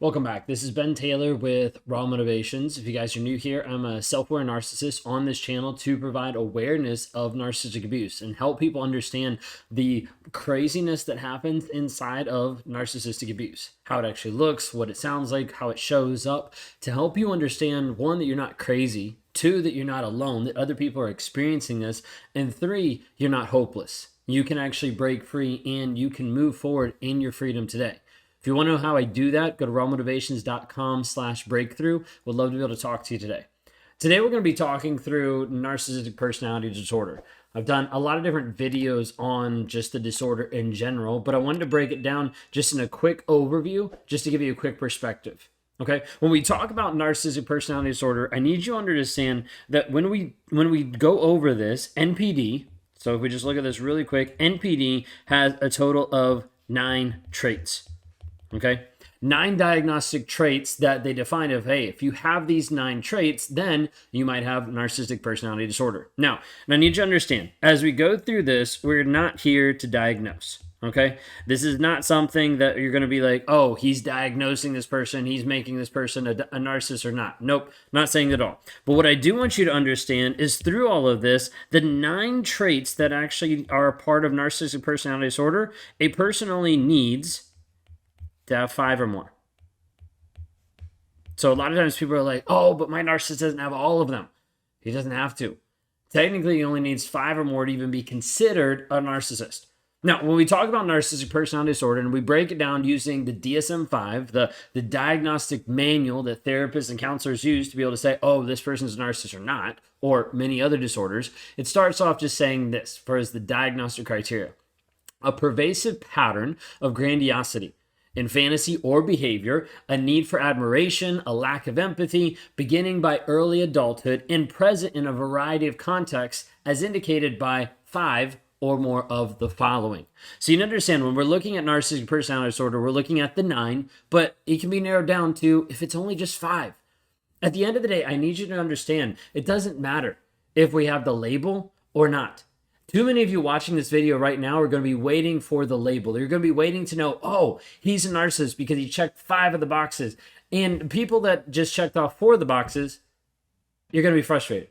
Welcome back. This is Ben Taylor with Raw Motivations. If you guys are new here, I'm a self-aware narcissist on this channel to provide awareness of narcissistic abuse and help people understand the craziness that happens inside of narcissistic abuse, how it actually looks, what it sounds like, how it shows up, to help you understand, one, that you're not crazy, two, that you're not alone, that other people are experiencing this, and three, you're not hopeless. You can actually break free and you can move forward in your freedom today. If you want to know how I do that, go to rawmotivations.com/breakthrough. Would love to be able to talk to you today. Today, we're going to be talking through narcissistic personality disorder. I've done a lot of different videos on just the disorder in general, but I wanted to break it down just in a quick overview, just to give you a quick perspective. Okay, when we talk about narcissistic personality disorder, I need you to understand that when we go over this, NPD, so if we just look at this really quick, NPD has a total of 9 traits. Okay, 9 diagnostic traits that they define of, hey, if you have these 9 traits, then you might have narcissistic personality disorder. Now, I need you to understand, as we go through this, we're not here to diagnose. Okay, this is not something that you're going to be like, oh, he's diagnosing this person, he's making this person a narcissist or not. Nope, not saying that at all. But what I do want you to understand is through all of this, the 9 traits that actually are a part of narcissistic personality disorder, a person only needs to have 5 or more. So a lot of times people are like, oh, but my narcissist doesn't have all of them. He doesn't have to. Technically, he only needs 5 or more to even be considered a narcissist. Now, when we talk about narcissistic personality disorder and we break it down using the DSM-5, the diagnostic manual that therapists and counselors use to be able to say, oh, this person's a narcissist or not, or many other disorders, it starts off just saying this, for as the diagnostic criteria: a pervasive pattern of grandiosity in fantasy or behavior, a need for admiration, a lack of empathy, beginning by early adulthood and present in a variety of contexts, as indicated by 5 or more of the following. So you understand, when we're looking at narcissistic personality disorder, we're looking at the 9, but it can be narrowed down to if it's only just 5. At the end of the day, I need you to understand, it doesn't matter if we have the label or not. Too many of you watching this video right now are going to be waiting for the label. You're going to be waiting to know, oh, he's a narcissist because he checked 5 of the boxes. And people that just checked off 4 of the boxes, you're going to be frustrated.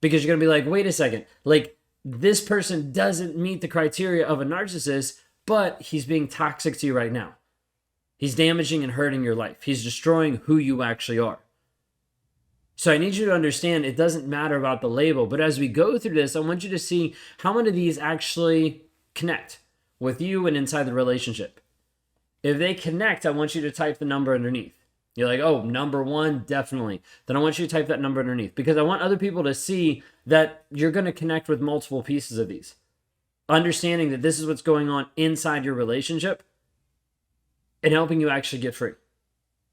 Because you're going to be like, wait a second, like, this person doesn't meet the criteria of a narcissist, but he's being toxic to you right now. He's damaging and hurting your life. He's destroying who you actually are. So I need you to understand, it doesn't matter about the label, but as we go through this, I want you to see how many of these actually connect with you and inside the relationship. If they connect, I want you to type the number underneath. You're like, oh, number 1, definitely. Then I want you to type that number underneath, because I want other people to see that you're going to connect with multiple pieces of these. Understanding that this is what's going on inside your relationship and helping you actually get free.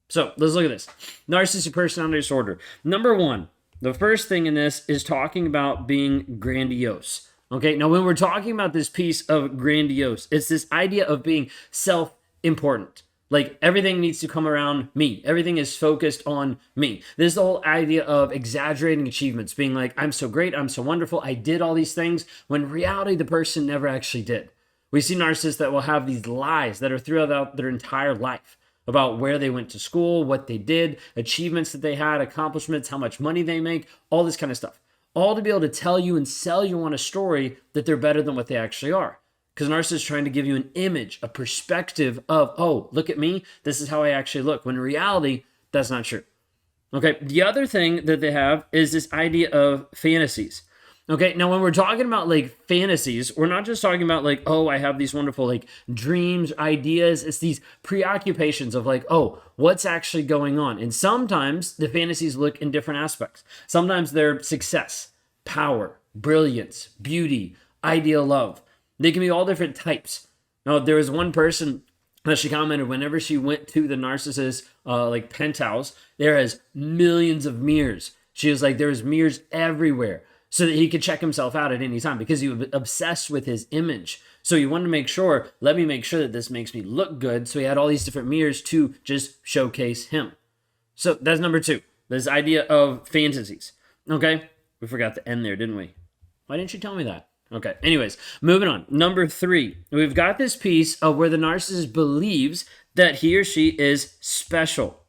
So let's look at this. Narcissistic personality disorder. Number 1, the first thing in this is talking about being grandiose. Okay, now when we're talking about this piece of grandiose, it's this idea of being self-important. Like, everything needs to come around me. Everything is focused on me. This is the whole idea of exaggerating achievements, being like, I'm so great, I'm so wonderful, I did all these things, when in reality the person never actually did. We see narcissists that will have these lies that are throughout their entire life, about where they went to school, what they did, achievements that they had, accomplishments, how much money they make, all this kind of stuff. All to be able to tell you and sell you on a story that they're better than what they actually are. Because a narcissist is trying to give you an image, a perspective of, oh, look at me, this is how I actually look. When in reality, that's not true. Okay, the other thing that they have is this idea of fantasies. Okay, now when we're talking about like fantasies, we're not just talking about like, oh, I have these wonderful like dreams, ideas. It's these preoccupations of like, oh, what's actually going on? And sometimes the fantasies look in different aspects. Sometimes they're success, power, brilliance, beauty, ideal love. They can be all different types. Now, there was one person that she commented whenever she went to the narcissist like penthouse, there is millions of mirrors. She was like, there's mirrors everywhere, so that he could check himself out at any time because he was obsessed with his image. So he wanted to make sure, let me make sure that this makes me look good. So he had all these different mirrors to just showcase him. So that's number 2, this idea of fantasies. Okay, we forgot the end there, didn't we? Why didn't you tell me that? Okay. Anyways, moving on. Number 3, we've got this piece of where the narcissist believes that he or she is special.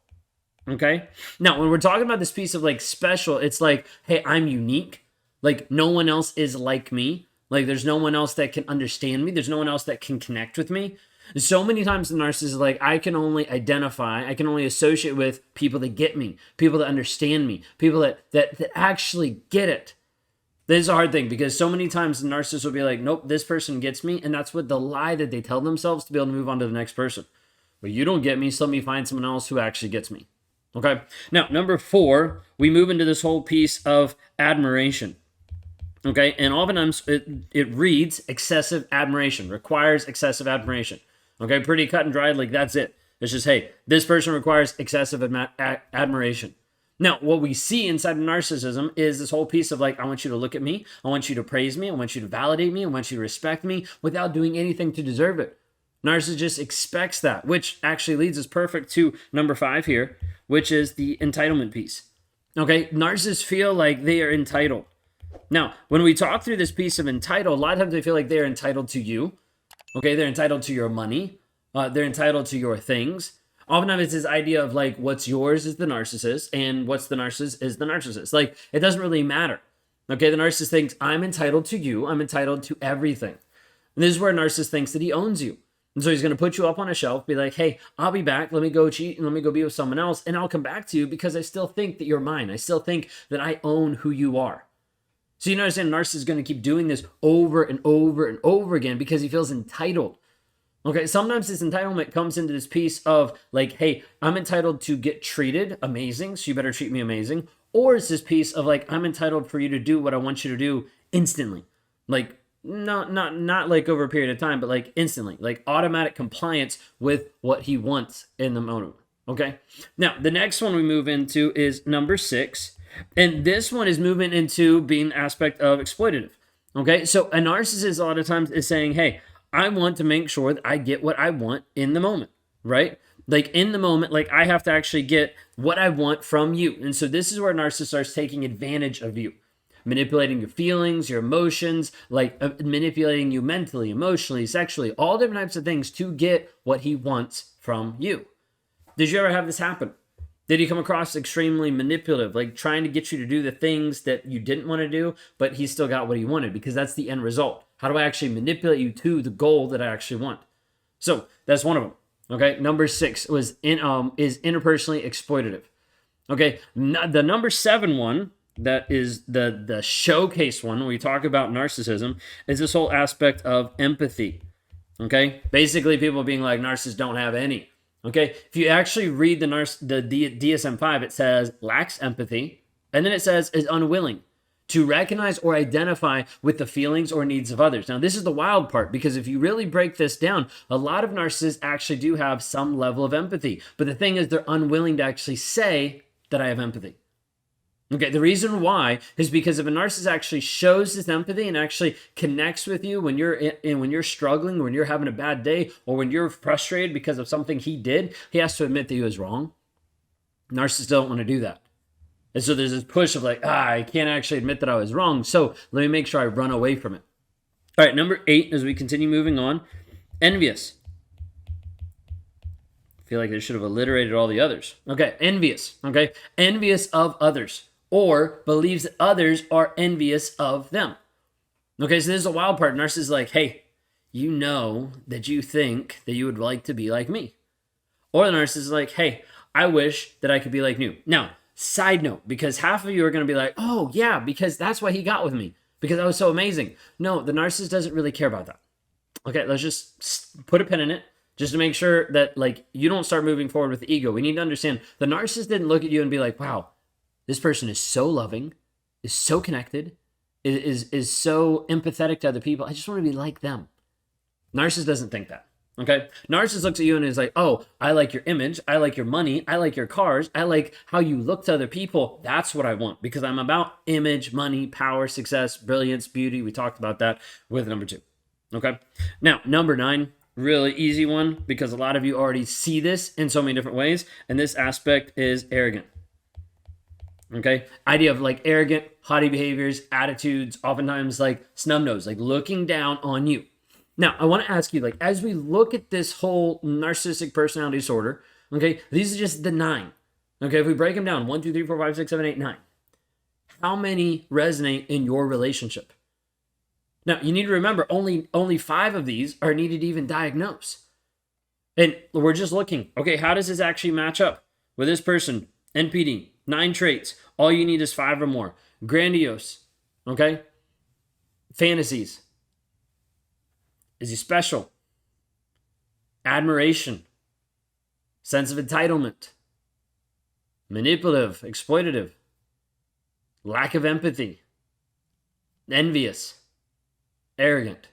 Okay. Now, when we're talking about this piece of like special, it's like, hey, I'm unique. Like no one else is like me. Like there's no one else that can understand me. There's no one else that can connect with me. So many times the narcissist is like, I can only identify, I can only associate with people that get me, people that understand me, people that actually get it. This is a hard thing because so many times the narcissist will be like, nope, this person gets me. And that's what the lie that they tell themselves to be able to move on to the next person. But you don't get me, so let me find someone else who actually gets me. Okay. Now, number 4, we move into this whole piece of admiration. Okay. And oftentimes it reads excessive admiration, requires excessive admiration. Okay. Pretty cut and dried. Like that's it. It's just, hey, this person requires excessive admiration. Now, what we see inside of narcissism is this whole piece of like, I want you to look at me. I want you to praise me. I want you to validate me. I want you to respect me without doing anything to deserve it. Narcissist expects that, which actually leads us perfect to number 5 here, which is the entitlement piece. Okay. Narcissists feel like they are entitled. Now, when we talk through this piece of entitled, a lot of times they feel like they're entitled to you. Okay. They're entitled to your money. They're entitled to your things. Oftentimes it's this idea of like, what's yours is the narcissist and what's the narcissist is the narcissist. Like, it doesn't really matter. Okay. The narcissist thinks I'm entitled to you. I'm entitled to everything. And this is where a narcissist thinks that he owns you. And so he's going to put you up on a shelf, be like, hey, I'll be back. Let me go cheat and let me go be with someone else. And I'll come back to you because I still think that you're mine. I still think that I own who you are. So you understand, a narcissist is going to keep doing this over and over and over again because he feels entitled. Okay, sometimes this entitlement comes into this piece of like, hey, I'm entitled to get treated amazing, so you better treat me amazing. Or it's this piece of like, I'm entitled for you to do what I want you to do instantly. Like, not like over a period of time, but like instantly, like automatic compliance with what he wants in the moment. Okay. Now, the next one we move into is number 6. And this one is moving into being an aspect of exploitative. Okay. So a narcissist a lot of times is saying, hey, I want to make sure that I get what I want in the moment, right? Like in the moment, like I have to actually get what I want from you. And so this is where a narcissist starts taking advantage of you, manipulating your feelings, your emotions, like manipulating you mentally, emotionally, sexually, all different types of things to get what he wants from you. Did you ever have this happen? Did he come across extremely manipulative, like trying to get you to do the things that you didn't want to do, but he still got what he wanted because that's the end result. How do I actually manipulate you to the goal that I actually want? So that's one of them. Okay. Number 6 was is interpersonally exploitative. Okay. The number 7 one, that is the showcase one when we talk about narcissism, is this whole aspect of empathy. Okay. Basically people being like, narcissists don't have any. Okay, if you actually read the DSM-5, it says lacks empathy, and then it says is unwilling to recognize or identify with the feelings or needs of others. Now, this is the wild part, because if you really break this down, a lot of narcissists actually do have some level of empathy, but the thing is they're unwilling to actually say that I have empathy. Okay, the reason why is because if a narcissist actually shows this empathy and actually connects with you when you're struggling, when you're having a bad day, or when you're frustrated because of something he did, he has to admit that he was wrong. Narcissists don't want to do that. And so there's this push of like, I can't actually admit that I was wrong, so let me make sure I run away from it. All right, number 8, as we continue moving on, envious. I feel like they should have alliterated all the others. Okay, envious. Okay, envious of others, or believes that others are envious of them. Okay, so this is a wild part. Narcissist is like, hey, you know that you think that you would like to be like me. Or the narcissist is like, hey, I wish that I could be like you. Now, side note, because half of you are going to be like, oh yeah, because that's what he got with me, because I was so amazing. No, the narcissist doesn't really care about that. Okay, let's just put a pin in it, just to make sure that like you don't start moving forward with the ego. We need to understand the narcissist didn't look at you and be like, wow, this person is so loving, is so connected, is so empathetic to other people. I just want to be like them. Narcissist doesn't think that. Okay? Narcissist looks at you and is like, oh, I like your image. I like your money. I like your cars. I like how you look to other people. That's what I want, because I'm about image, money, power, success, brilliance, beauty. We talked about that with number 2. Okay? Now, number 9, really easy one, because a lot of you already see this in so many different ways. And this aspect is arrogant. Okay. Idea of like arrogant, haughty behaviors, attitudes, oftentimes like snub nose, like looking down on you. Now, I want to ask you, like, as we look at this whole narcissistic personality disorder, okay, these are just the 9. Okay. If we break them down, 1, 2, 3, 4, 5, 6, 7, 8, 9, how many resonate in your relationship? Now, you need to remember only 5 of these are needed to even diagnose. And we're just looking, okay, how does this actually match up with this person? NPD, 9 traits. All you need is 5 or more. Grandiose, okay? Fantasies. Is he special? Admiration. Sense of entitlement. Manipulative, exploitative. Lack of empathy. Envious. Arrogant.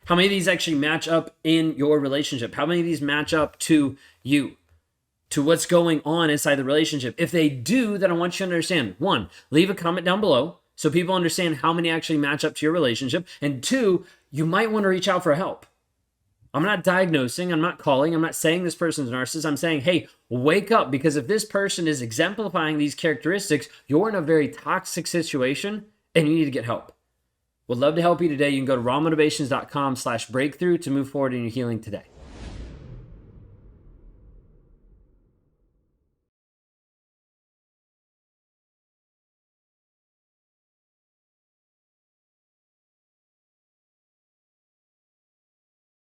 How many of these actually match up in your relationship? How many of these match up to you? To what's going on inside the relationship? If they do, then I want you to understand, 1, leave a comment down below so people understand how many actually match up to your relationship. And 2, you might want to reach out for help. I'm not diagnosing, I'm not calling, I'm not saying this person's a narcissist. I'm saying, hey, wake up, because if this person is exemplifying these characteristics, you're in a very toxic situation and you need to get help. Would love to help you today. You can go to rawmotivations.com/breakthrough to move forward in your healing today.